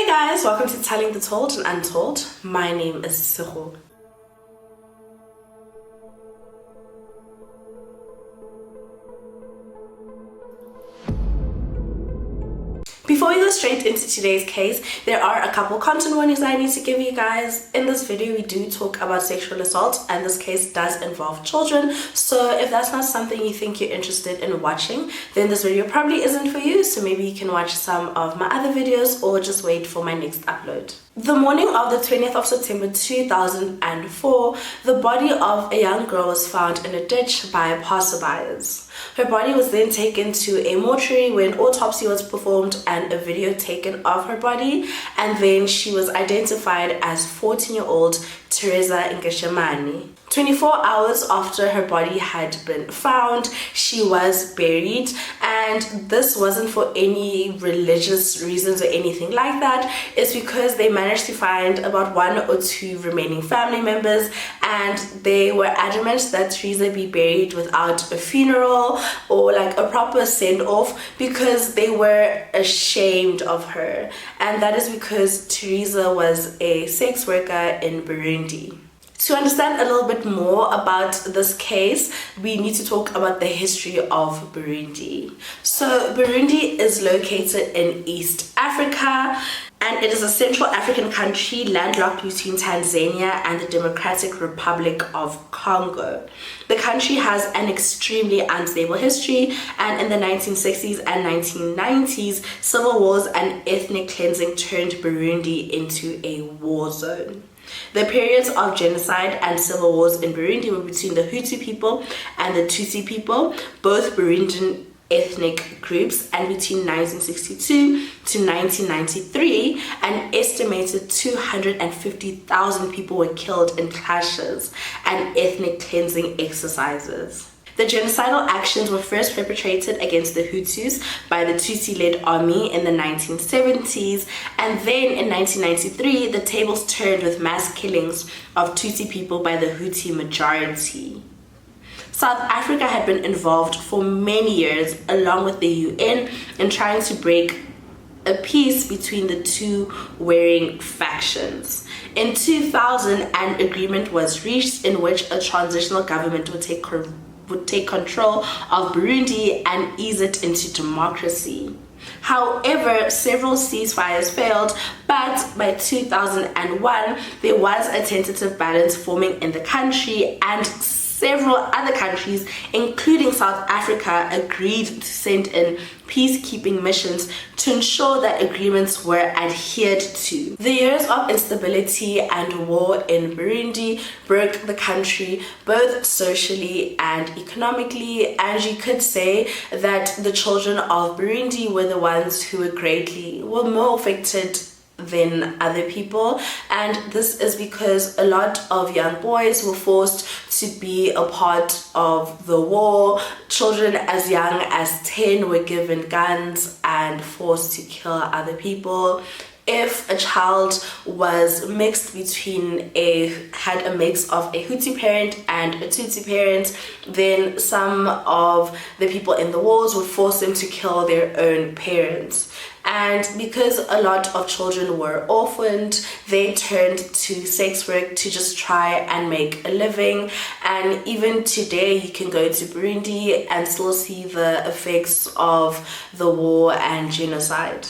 Guys, welcome to Telling the Told and Untold. My name is Tshego. Before we go straight into today's case, there are a couple content warnings I need to give you guys. In this video, we do talk about sexual assault, and this case does involve children. So if that's not something you think you're interested in watching, then this video probably isn't for you. So maybe you can watch some of my other videos or just wait for my next upload. The morning of the 20th of September 2004, the body of a young girl was found in a ditch by passerbys. Her body was then taken to a mortuary where an autopsy was performed and a video taken of her body, and then she was identified as 14-year-old Therése Nkeshimana. 24 hours after her body had been found, she was buried, and this wasn't for any religious reasons or anything like that. It's because they managed to find about 1 or 2 remaining family members, and they were adamant that Teresa be buried without a funeral or like a proper send-off because they were ashamed of her, and that is because Teresa was a sex worker in Burundi. To understand a little bit more about this case, we need to talk about the history of Burundi. So Burundi is located in East Africa, and it is a Central African country landlocked between Tanzania and the Democratic Republic of Congo. The country has an extremely unstable history, and in the 1960s and 1990s, civil wars and ethnic cleansing turned Burundi into a war zone. The periods of genocide and civil wars in Burundi were between the Hutu people and the Tutsi people, both Burundian ethnic groups, and between 1962 to 1993, an estimated 250,000 people were killed in clashes and ethnic cleansing exercises. The genocidal actions were first perpetrated against the Hutus by the Tutsi-led army in the 1970s, and then in 1993, the tables turned with mass killings of Tutsi people by the Hutu majority. South Africa had been involved for many years, along with the UN, in trying to break a peace between the two warring factions. In 2000, an agreement was reached in which a transitional government would take control of Burundi and ease it into democracy. However, several ceasefires failed, but by 2001, there was a tentative balance forming in the country, and several other countries, including South Africa, agreed to send in peacekeeping missions to ensure that agreements were adhered to. The years of instability and war in Burundi broke the country both socially and economically, and you could say that the children of Burundi were the ones who were more affected than other people, and this is because a lot of young boys were forced to be a part of the war. Children as young as 10 were given guns and forced to kill other people. If a child was mixed had a mix of a Hutu parent and a Tutsi parent, then some of the people in the wars would force them to kill their own parents. And because a lot of children were orphaned, they turned to sex work to just try and make a living. And even today, you can go to Burundi and still see the effects of the war and genocide.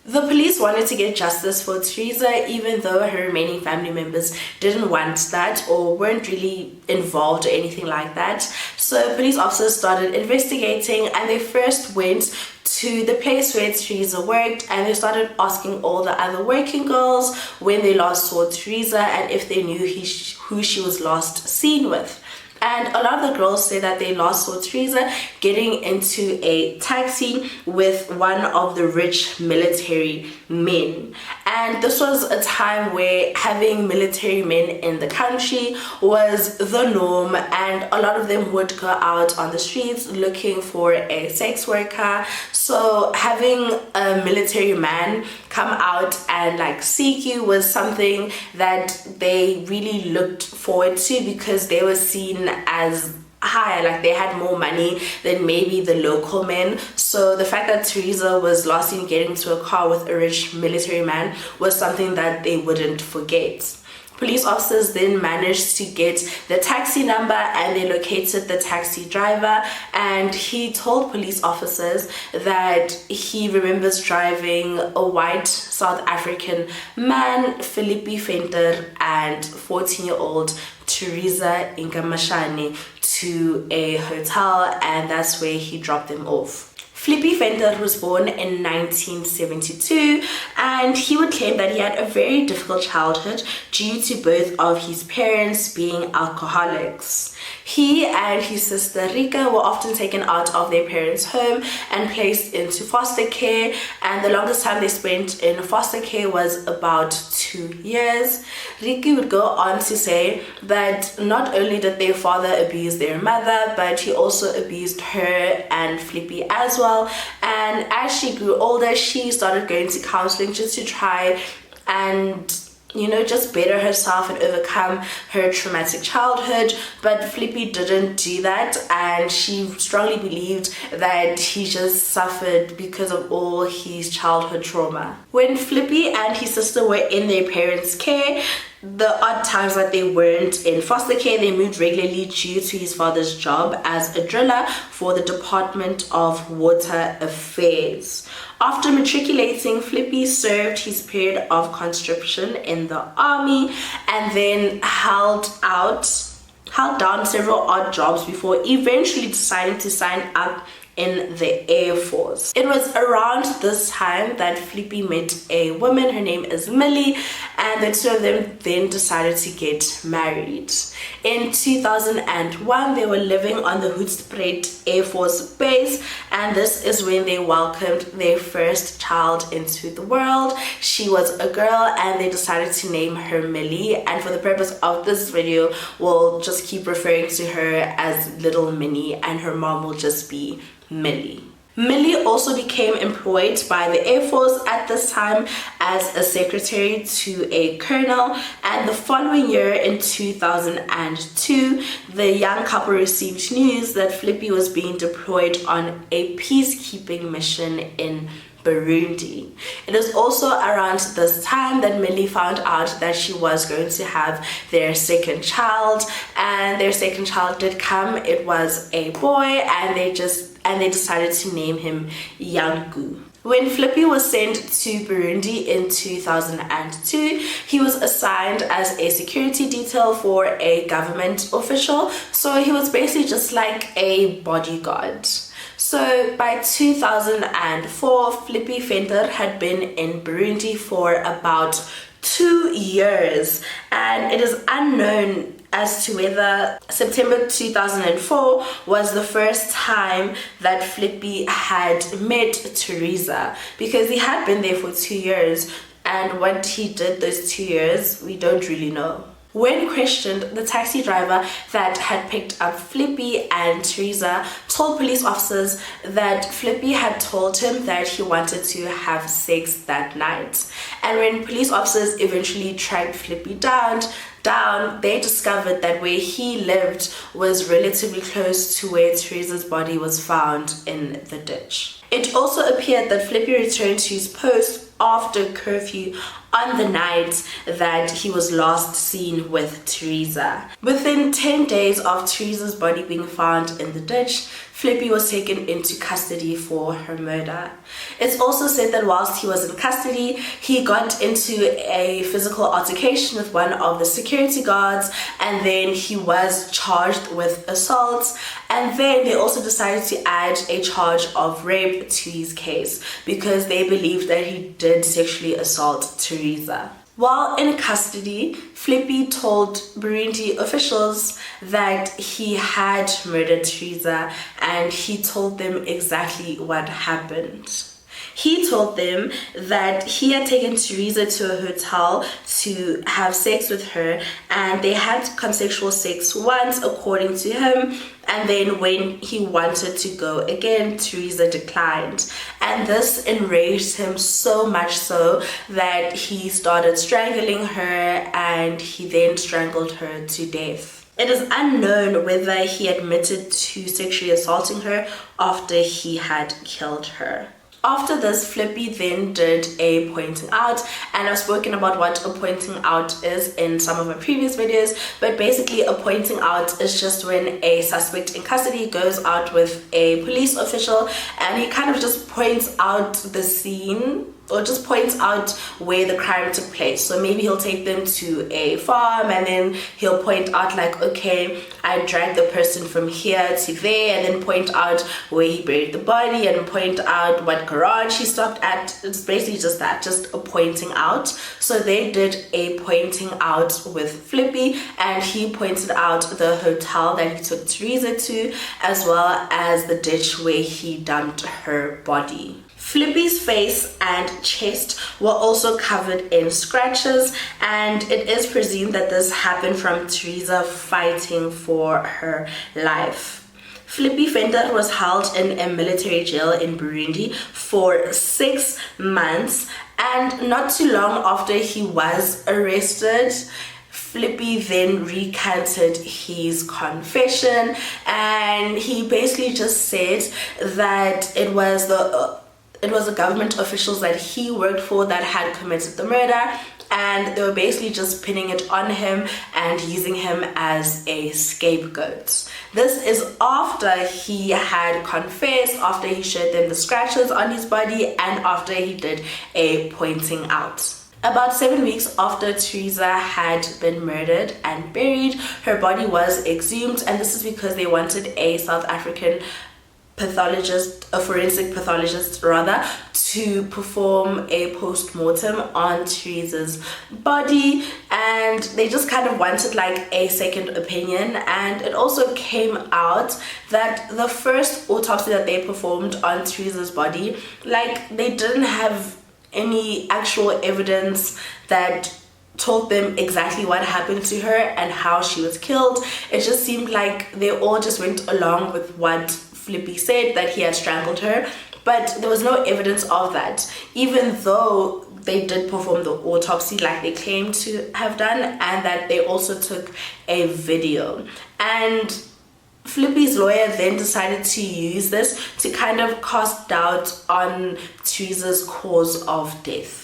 The police wanted to get justice for Teresa, even though her remaining family members didn't want that or weren't really involved or anything like that. So police officers started investigating, and they first went to the place where Teresa worked, and they started asking all the other working girls when they last saw Teresa and if they knew who she was last seen with. And a lot of the girls say that they last saw Teresa getting into a taxi with one of the rich military men. And this was a time where having military men in the country was the norm, and a lot of them would go out on the streets looking for a sex worker. So having a military man come out and like seek you was something that they really looked forward to, because they were seen as higher, like they had more money than maybe the local men. So the fact that Teresa was last seen getting into a car with a rich military man was something that they wouldn't forget. Police officers then managed to get the taxi number and they located the taxi driver, and he told police officers that he remembers driving a white South African man, Flippie Venter, and 14-year-old Therése Nkeshimana to a hotel, and that's where he dropped them off. Flippie Venter was born in 1972, and he would claim that he had a very difficult childhood due to both of his parents being alcoholics. He and his sister Rika were often taken out of their parents' home and placed into foster care, and the longest time they spent in foster care was about 2 years. Rika would go on to say that not only did their father abuse their mother, but he also abused her and Flippy as well. And as she grew older, she started going to counseling just to try and just better herself and overcome her traumatic childhood. But Flippy didn't do that, and she strongly believed that he just suffered because of all his childhood trauma. When Flippy and his sister were in their parents' care, the odd times that they weren't in foster care, they moved regularly due to his father's job as a driller for the Department of Water Affairs. After matriculating, Flippy served his period of conscription in the army and then held down several odd jobs before eventually deciding to sign up in the Air Force. It was around this time that Flippy met a woman. Her name is Millie, and the two of them then decided to get married. In 2001, they were living on the Hoedspruit Air Force Base, and this is when they welcomed their first child into the world. She was a girl, and they decided to name her Millie, and for the purpose of this video, we'll just keep referring to her as Little Minnie, and her mom will just be Millie. Millie also became employed by the Air Force at this time as a secretary to a colonel, and the following year in 2002, the young couple received news that Flippy was being deployed on a peacekeeping mission in Burundi. It is also around this time that Millie found out that she was going to have their second child, and their second child did come. It was a boy, and they decided to name him Yangu. When Flippy was sent to Burundi in 2002, he was assigned as a security detail for a government official, so he was basically just like a bodyguard. So by 2004, Flippie Venter had been in Burundi for about 2 years, and it is unknown as to whether September 2004 was the first time that Flippy had met Teresa, because he had been there for 2 years, and what he did those 2 years, we don't really know. When questioned, the taxi driver that had picked up Flippy and Teresa told police officers that Flippy had told him that he wanted to have sex that night. And when police officers eventually tracked Flippy down, they discovered that where he lived was relatively close to where Teresa's body was found in the ditch. It also appeared that Flippy returned to his post after curfew on the night that he was last seen with Teresa. Within 10 days of Teresa's body being found in the ditch, Flippy was taken into custody for her murder. It's also said that whilst he was in custody, he got into a physical altercation with one of the security guards, and then he was charged with assault, and then they also decided to add a charge of rape to his case because they believed that he did sexually assault Teresa. While in custody, Flippy told Burundi officials that he had murdered Teresa, and he told them exactly what happened. He told them that he had taken Teresa to a hotel to have sex with her, and they had consensual sex once according to him, and then when he wanted to go again, Teresa declined. And this enraged him so much so that he started strangling her, and he then strangled her to death. It is unknown whether he admitted to sexually assaulting her after he had killed her. After this, Flippy then did a pointing out, and I've spoken about what a pointing out is in some of my previous videos, but basically a pointing out is just when a suspect in custody goes out with a police official and he kind of just points out the scene, or just points out where the crime took place. So maybe he'll take them to a farm and then he'll point out like, okay, I dragged the person from here to there, and then point out where he buried the body and point out what garage he stopped at. It's basically just that, just a pointing out. So they did a pointing out with Flippy, and he pointed out the hotel that he took Teresa to, as well as the ditch where he dumped her body. Flippy's face and chest were also covered in scratches, and it is presumed that this happened from Teresa fighting for her life. Flippie Venter was held in a military jail in Burundi for 6 months, and not too long after he was arrested, Flippy then recanted his confession, and he basically just said that it was the government officials that he worked for that had committed the murder, and they were basically just pinning it on him and using him as a scapegoat. This is after he had confessed, after he showed them the scratches on his body, and after he did a pointing out. About 7 weeks after Teresa had been murdered and buried, her body was exhumed, and this is because they wanted a South African pathologist, a forensic pathologist rather, to perform a post-mortem on Teresa's body, and they just kind of wanted like a second opinion. And it also came out that the first autopsy that they performed on Teresa's body, like, they didn't have any actual evidence that told them exactly what happened to her and how she was killed. It just seemed like they all just went along with what Flippy said, that he had strangled her, but there was no evidence of that, even though they did perform the autopsy like they claimed to have done, and that they also took a video. And Flippy's lawyer then decided to use this to kind of cast doubt on Teresa's cause of death.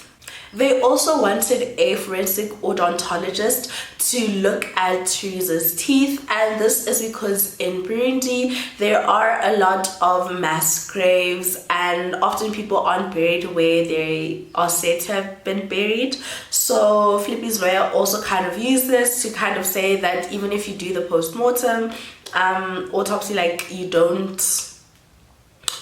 They also wanted a forensic odontologist to look at Teresa's teeth, and this is because in Burundi there are a lot of mass graves, and often people aren't buried where they are said to have been buried. So Flippy's lawyer also kind of used this to kind of say that even if you do the post-mortem autopsy, like,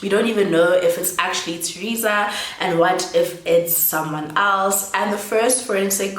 we don't even know if it's actually Teresa, and what if it's someone else. And the first forensic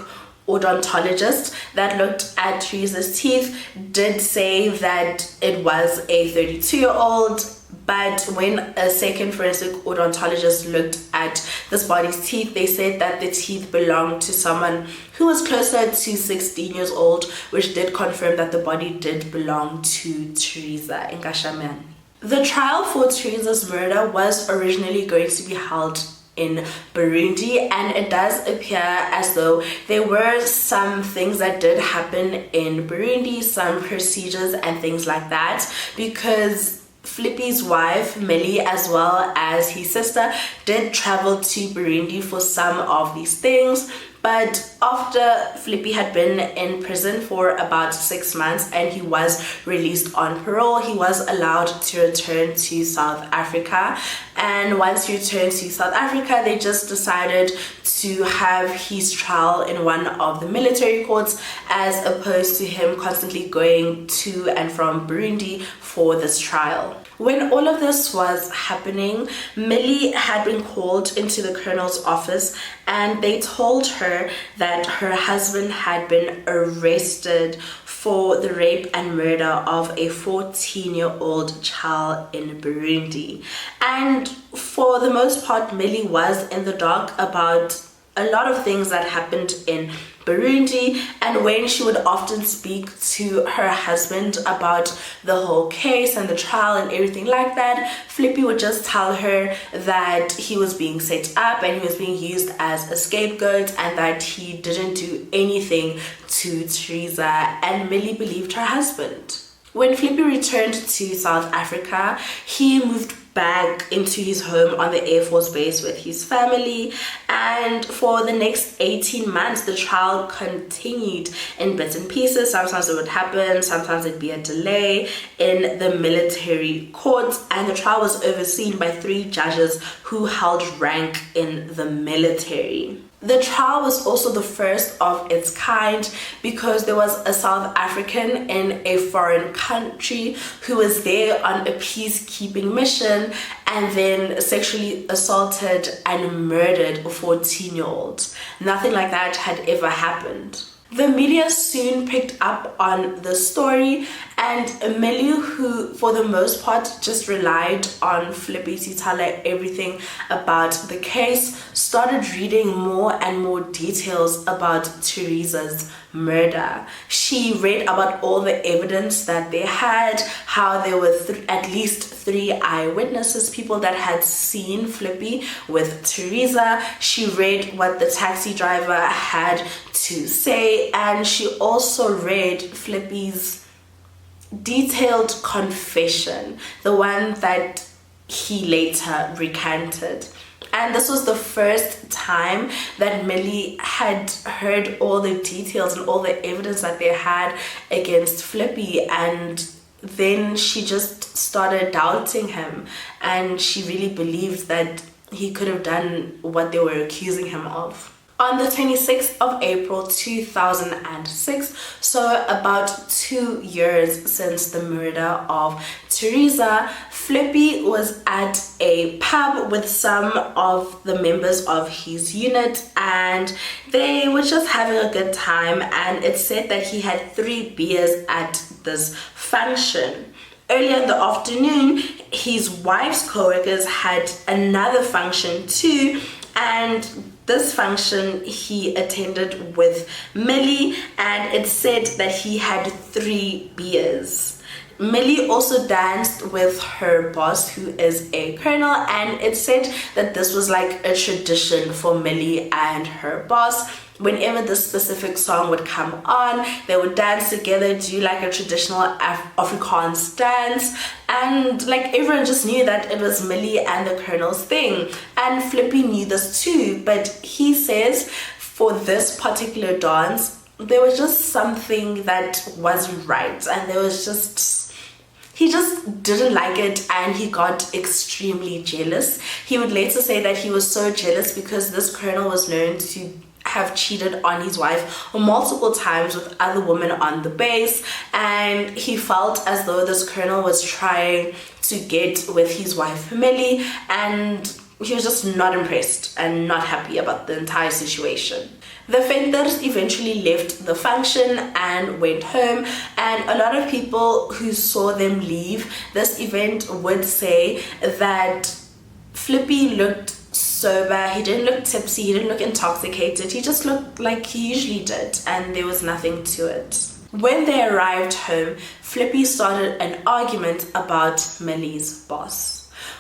odontologist that looked at Teresa's teeth did say that it was a 32-year-old, but when a second forensic odontologist looked at this body's teeth, they said that the teeth belonged to someone who was closer to 16 years old, which did confirm that the body did belong to Therése Nkeshimana. The trial for Teresa's murder was originally going to be held in Burundi, and it does appear as though there were some things that did happen in Burundi, some procedures and things like that, because Flippy's wife, Millie, as well as his sister, did travel to Burundi for some of these things. But after Flippy had been in prison for about 6 months and he was released on parole, he was allowed to return to South Africa. And once he returned to South Africa, they just decided to have his trial in one of the military courts, as opposed to him constantly going to and from Burundi for this trial. When all of this was happening, Millie had been called into the colonel's office, and they told her that her husband had been arrested for the rape and murder of a 14-year-old child in Burundi. And for the most part, Millie was in the dark about a lot of things that happened in Burundi, and when she would often speak to her husband about the whole case and the trial and everything like that, Flippy would just tell her that he was being set up and he was being used as a scapegoat and that he didn't do anything to Teresa, and Millie believed her husband. When Flippy returned to South Africa, he moved back into his home on the Air Force Base with his family, and for the next 18 months the trial continued in bits and pieces. Sometimes it would happen, sometimes it'd be a delay in the military courts, and the trial was overseen by 3 judges who held rank in the military. The trial was also the first of its kind because there was a South African in a foreign country who was there on a peacekeeping mission and then sexually assaulted and murdered a 14-year-old. Nothing like that had ever happened. The media soon picked up on the story, and Millie, who for the most part just relied on Flippy to tell her everything about the case, started reading more and more details about Teresa's murder. She read about all the evidence that they had, how there were at least 3 eyewitnesses, people that had seen Flippy with Teresa. She read what the taxi driver had to say, and she also read Flippy's detailed confession, the one that he later recanted. And this was the first time that Millie had heard all the details and all the evidence that they had against Flippy, and then she just started doubting him, and she really believed that he could have done what they were accusing him of. On the 26th of April 2006, so about 2 years since the murder of Teresa, Flippy was at a pub with some of the members of his unit, and they were just having a good time, and it said that he had 3 beers at this function. Earlier in the afternoon, his wife's co-workers had another function too, and this function he attended with Millie, and it said that he had 3 beers. Millie also danced with her boss, who is a colonel, and it said that this was like a tradition for Millie and her boss. Whenever this specific song would come on, they would dance together, do like a traditional Afrikaans dance, and like everyone just knew that it was Millie and the colonel's thing. And Flippy knew this too, but he says for this particular dance, there was just something that wasn't right, and he just didn't like it, and he got extremely jealous. He would later say that he was so jealous because this colonel was known to have cheated on his wife multiple times with other women on the base, and he felt as though this colonel was trying to get with his wife Millie, and he was just not impressed and not happy about the entire situation. The Venters eventually left the function and went home, and a lot of people who saw them leave this event would say that Flippy looked sober. He didn't look tipsy, he didn't look intoxicated, he just looked like he usually did, and there was nothing to it. When they arrived home, Flippy started an argument about Millie's boss.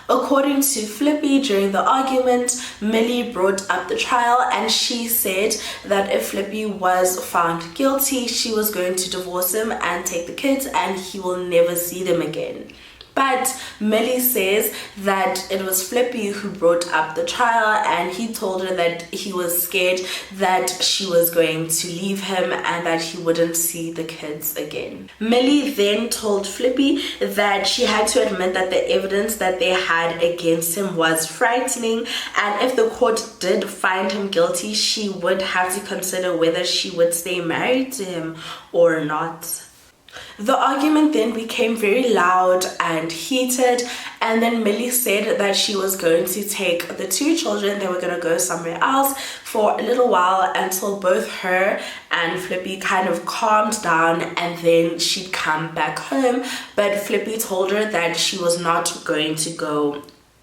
According to Flippy, during the argument, Millie brought up the trial, and she said that if Flippy was found guilty, she was going to divorce him and take the kids, and he will never see them again. But Millie says that it was Flippy who brought up the trial, and he told her that he was scared that she was going to leave him and that he wouldn't see the kids again. Millie then told Flippy that she had to admit that the evidence that they had against him was frightening, and if the court did find him guilty, she would have to consider whether she would stay married to him or not. The argument then became very loud and heated, and then Millie said that she was going to take the 2 children, they were going to go somewhere else for a little while until both her and Flippy kind of calmed down, and then she'd come back home. But Flippy told her that she was not going to go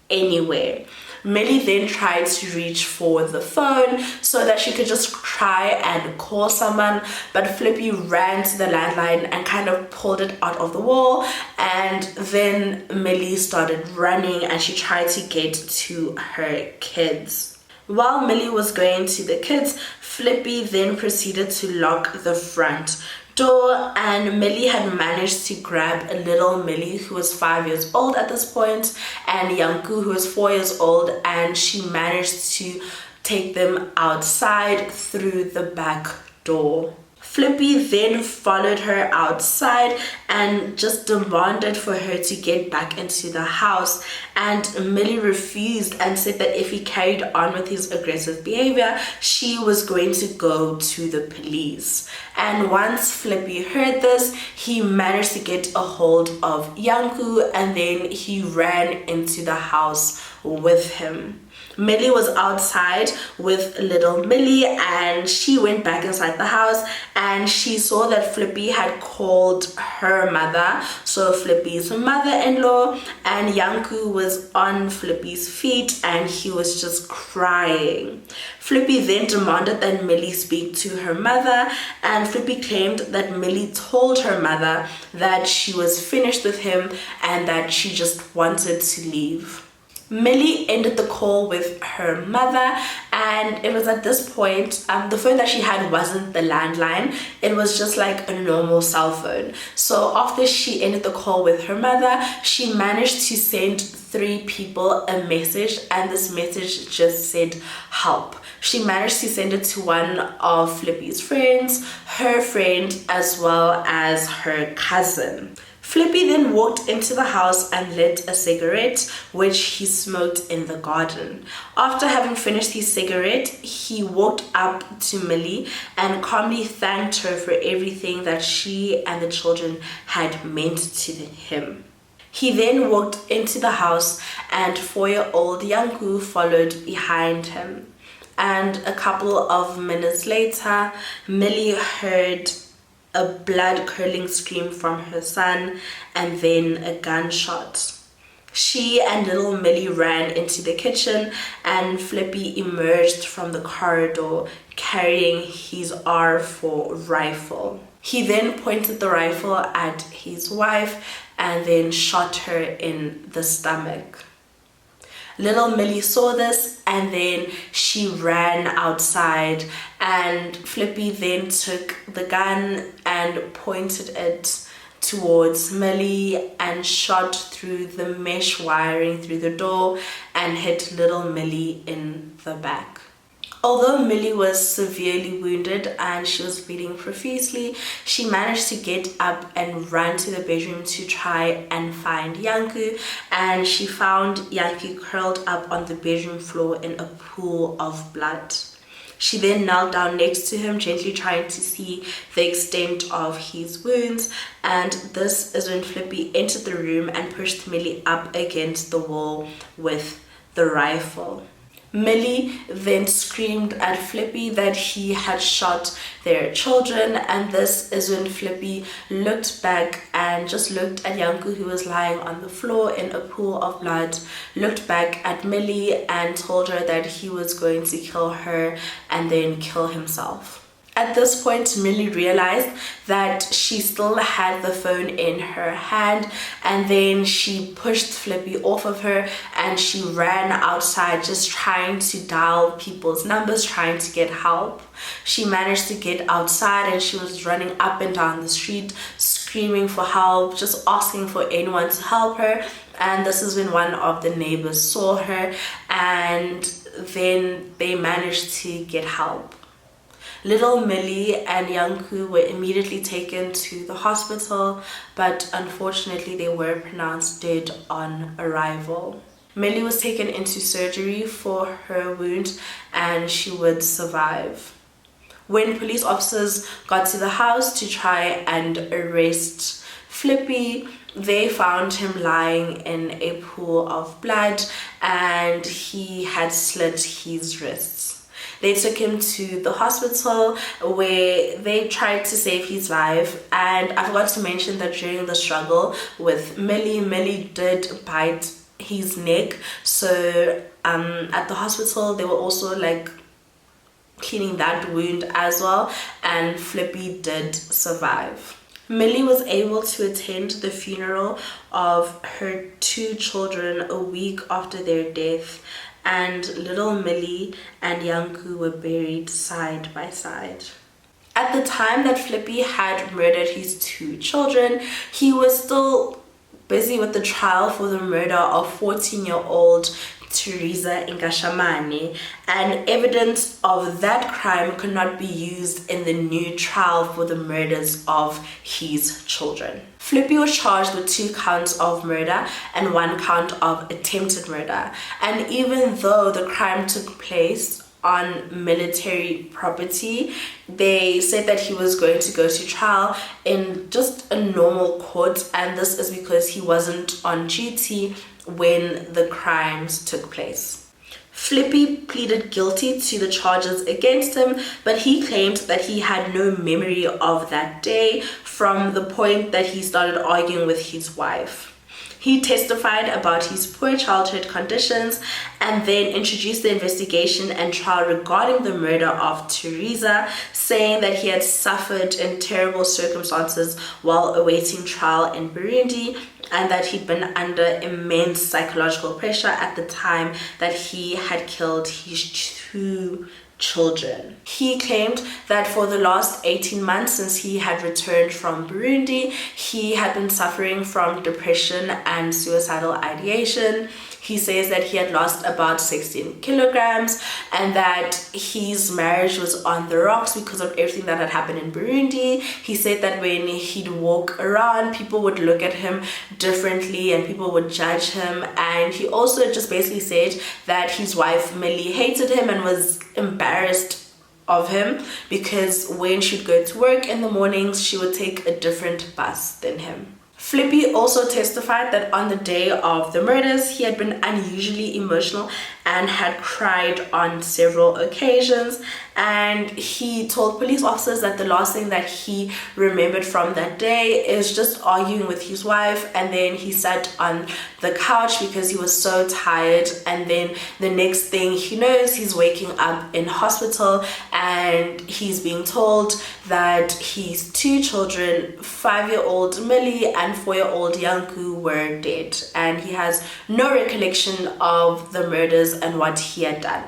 anywhere. Millie then tried to reach for the phone so that she could just try and call someone, but Flippy ran to the landline and kind of pulled it out of the wall, and then Millie started running and she tried to get to her kids. While Millie was going to the kids, Flippy then proceeded to lock the front door, and Millie had managed to grab a little Millie who was 5 years old at this point and Yanku who was 4 years old, and she managed to take them outside through the back door. Flippy then followed her outside and just demanded for her to get back into the house, and Millie refused and said that if he carried on with his aggressive behavior, she was going to go to the police. And once Flippy heard this, he managed to get a hold of Yanku and then he ran into the house with him. Millie was outside with little Millie and she went back inside the house and she saw that Flippy had called her mother, so Flippy's mother-in-law, and Yanku was on Flippy's feet and he was just crying. Flippy then demanded that Millie speak to her mother, and Flippy claimed that Millie told her mother that she was finished with him and that she just wanted to leave. Millie ended the call with her mother, and it was at this point, the phone that she had wasn't the landline, it was just like a normal cell phone. So after she ended the call with her mother, she managed to send 3 people a message, and this message just said help. She managed to send it to one of Flippy's friends, her friend, as well as her cousin. Flippy then walked into the house and lit a cigarette, which he smoked in the garden. After having finished his cigarette, he walked up to Millie and calmly thanked her for everything that she and the children had meant to him. He then walked into the house and 4-year-old Yanku followed behind him. And a couple of minutes later, Millie heard a blood-curdling scream from her son and then a gunshot. She and little Millie ran into the kitchen and Flippy emerged from the corridor carrying his R4 rifle. He then pointed the rifle at his wife and then shot her in the stomach. Little Millie saw this and then she ran outside, and Flippy then took the gun and pointed it towards Millie and shot through the mesh wiring through the door and hit little Millie in the back. Although Millie was severely wounded and she was bleeding profusely, she managed to get up and run to the bedroom to try and find Yanku, and she found Yanku curled up on the bedroom floor in a pool of blood. She then knelt down next to him, gently trying to see the extent of his wounds, and this is when Flippy entered the room and pushed Millie up against the wall with the rifle. Millie then screamed at Flippy that he had shot their children, and this is when Flippy looked back and just looked at Yanku, who was lying on the floor in a pool of blood, looked back at Millie and told her that he was going to kill her and then kill himself. At this point, Millie realized that she still had the phone in her hand, and then she pushed Flippy off of her and she ran outside just trying to dial people's numbers, trying to get help. She managed to get outside and she was running up and down the street screaming for help, just asking for anyone to help her. And this is when one of the neighbors saw her and then they managed to get help. Little Millie and Yanku were immediately taken to the hospital, but unfortunately they were pronounced dead on arrival. Millie was taken into surgery for her wound and she would survive. When police officers got to the house to try and arrest Flippy, they found him lying in a pool of blood and he had slit his wrists. They took him to the hospital where they tried to save his life, and I forgot to mention that during the struggle with Millie did bite his neck. So at the hospital they were also like cleaning that wound as well, and Flippy did survive. Millie was able to attend the funeral of her 2 children a week after their death, and little Millie and Yanku were buried side by side. At the time that Flippy had murdered his 2 children, he was still busy with the trial for the murder of 14-year-old Therése Nkeshimana, and evidence of that crime could not be used in the new trial for the murders of his children. Flippy was charged with 2 counts of murder and 1 count of attempted murder, and even though the crime took place on military property, they said that he was going to go to trial in just a normal court, and this is because he wasn't on duty when the crimes took place. Flippy pleaded guilty to the charges against him, but he claimed that he had no memory of that day from the point that he started arguing with his wife. He testified about his poor childhood conditions and then introduced the investigation and trial regarding the murder of Teresa, saying that he had suffered in terrible circumstances while awaiting trial in Burundi, and that he'd been under immense psychological pressure at the time that he had killed his 2 children. He claimed that for the last 18 months since he had returned from Burundi, he had been suffering from depression and suicidal ideation. He says that he had lost about 16 kilograms and that his marriage was on the rocks because of everything that had happened in Burundi. He said that when he'd walk around, people would look at him differently and people would judge him. And he also just basically said that his wife Millie hated him and was embarrassed of him because when she'd go to work in the mornings, she would take a different bus than him. Flippy also testified that on the day of the murders, he had been unusually emotional and had cried on several occasions. And he told police officers that the last thing that he remembered from that day is just arguing with his wife, and then he sat on the couch because he was so tired, and then the next thing he knows, he's waking up in hospital and he's being told that his 2 children, 5-year-old Millie and 4-year-old Yanku, were dead, and he has no recollection of the murders and what he had done.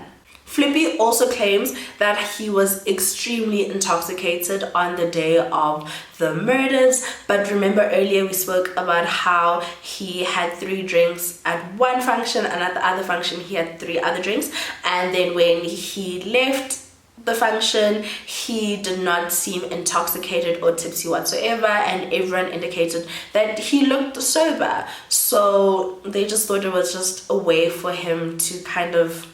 Flippy also claims that he was extremely intoxicated on the day of the murders, but remember earlier we spoke about how he had 3 drinks at one function and at the other function he had 3 other drinks, and then when he left the function he did not seem intoxicated or tipsy whatsoever, and everyone indicated that he looked sober, so they just thought it was just a way for him to kind of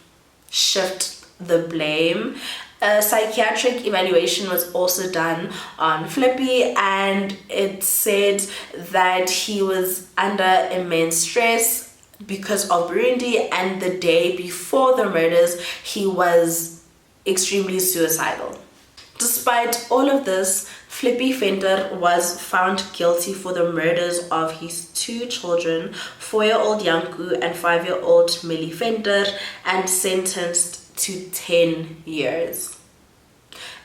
shift the blame. A psychiatric evaluation was also done on Flippy, and it said that he was under immense stress because of Burundi, and the day before the murders he was extremely suicidal. Despite all of this, Flippie Venter was found guilty for the murders of his 2 children, 4-year-old Yanku and 5-year-old Millie Venter, and sentenced to 10 years.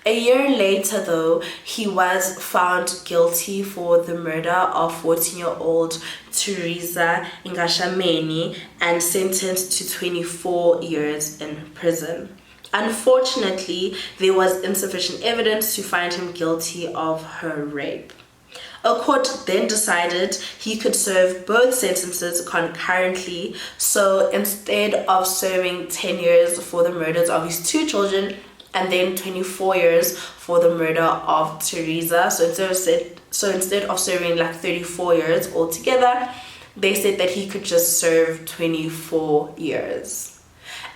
A year later though, he was found guilty for the murder of 14-year-old Therése Nkeshimana and sentenced to 24 years in prison. Unfortunately, there was insufficient evidence to find him guilty of her rape. A court then decided he could serve both sentences concurrently, so instead of serving 10 years for the murders of his 2 children and then 24 years for the murder of Teresa, so instead of serving like 34 years altogether, they said that he could just serve 24 years.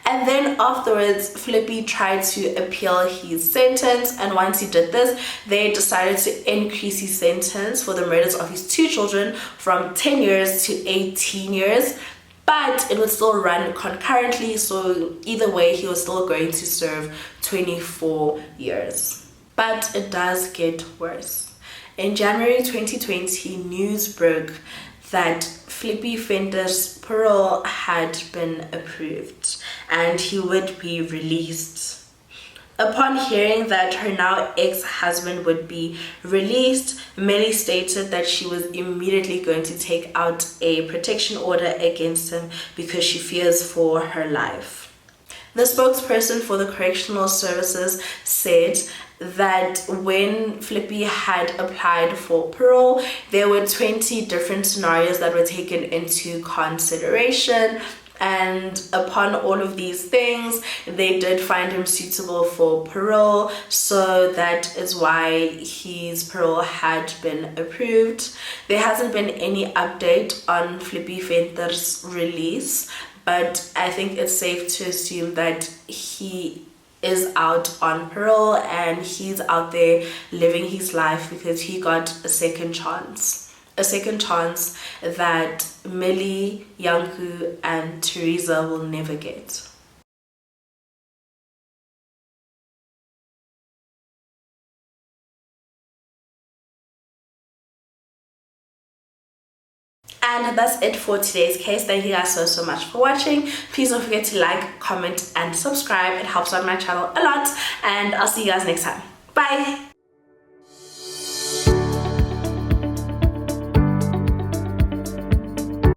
And then afterwards, Flippy tried to appeal his sentence, and once he did this, they decided to increase his sentence for the murders of his 2 children from 10 years to 18 years, but it would still run concurrently, so either way, he was still going to serve 24 years. But it does get worse. In January 2020, news broke that Flippie Venter's parole had been approved and he would be released. Upon hearing that her now ex-husband would be released, Millie stated that she was immediately going to take out a protection order against him because she fears for her life. The spokesperson for the correctional services said that when Flippy had applied for parole, there were 20 different scenarios that were taken into consideration, and upon all of these things they did find him suitable for parole, so that is why his parole had been approved. There hasn't been any update on Flippie Venter's release, but I think it's safe to assume that he is out on parole and he's out there living his life because he got a second chance. A second chance that Millie, Yanku, and Teresa will never get. And that's it for today's case. Thank you guys so much for watching. Please don't forget to like, comment, and subscribe. It helps out my channel a lot. And I'll see you guys next time. Bye!